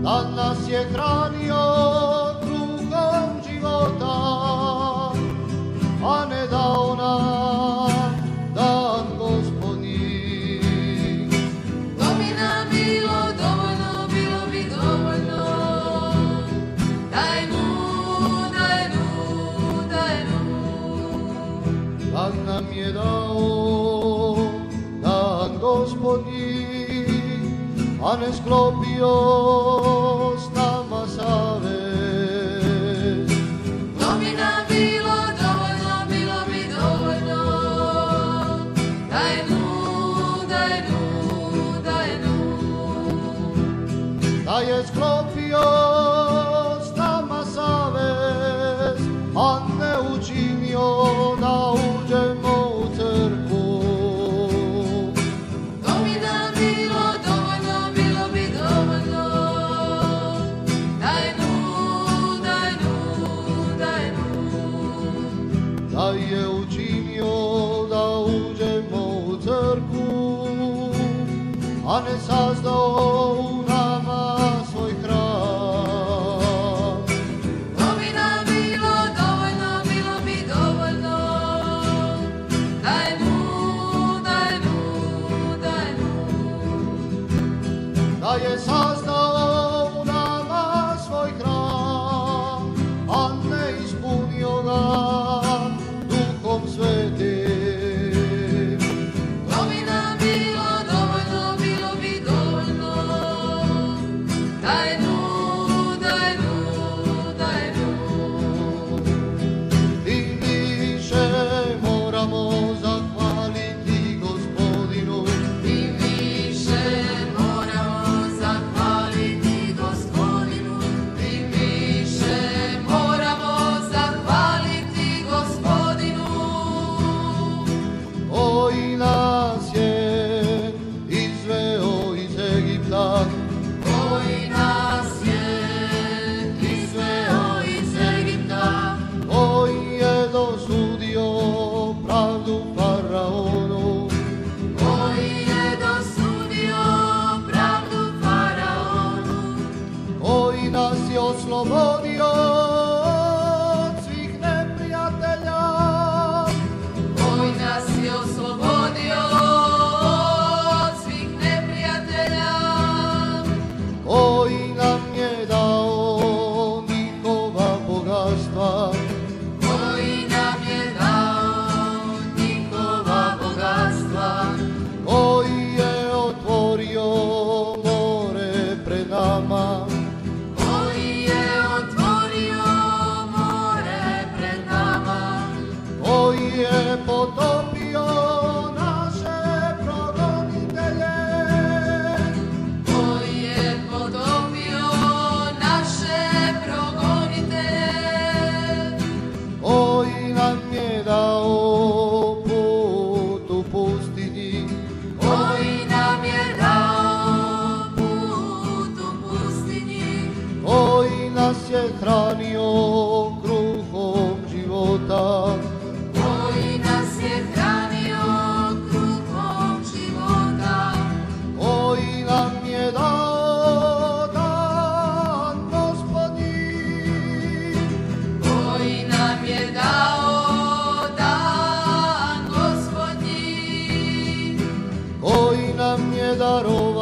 Dan nas je hranio kruhom života, a ne dao nam dan Gospodnji. To bi nam bilo dovoljno, bilo bi dovoljno. Daj nu, daj nu, daj nu. Dan nam je dao dan Gospodnji, a ne sklopio s nama savez. To bi nam bilo dovoljno, bilo bi dovoljno. Daj nu, daj nu, daj nu. Da je sklopio s nama savez, a ne učinio da uđemo u crkvu. To bi nam bilo dovoljno, bilo bi dovoljno. Daj nu, daj nu, daj nu. Da je učinio da uđemo u crkvu, a ne sazdao u nama svoj hram. To bi nam bilo dovoljno, bilo bi dovoljno. Daj nu, daj nu, daj nu. Da je sazdao u nama svoj hram, a ne ispunio ga Duhom Svetim. To bi nam bilo dovoljno, bilo bi dovoljno. Daj nu, daj nu, daj nu. I više moramo zahvaliti Gospodinu. I više moramo zahvaliti Gospodinu. I više moramo zahvaliti Gospodinu. Koji nas je izveo iz Egipta, Koji nas je izveo iz Egipta. koji je dosudio pravdu Faraonu, Koji je dosudio pravdu Faraonu. koji nas je oslobodio od svih neprijatelja, Koji nas je oslobodio od svih neprijatelja. koji nam je dao njihova bogatstva, Koji nam je dao njihova bogatstva. koji je otvorio more pred nama, Koji je otvorio more pred nama. koji je potopio naše progonitelje, Koji je potopio naše progonitelje. koji nam je dao put u pustinji, Koji nam je dao put u pustinji. koji nas je hranio kruhom života, Koji nas je hranio kruhom života. koji nam je dao dan Gospodnji, Koji nam je dao dan Gospodnji. koji nam je darovao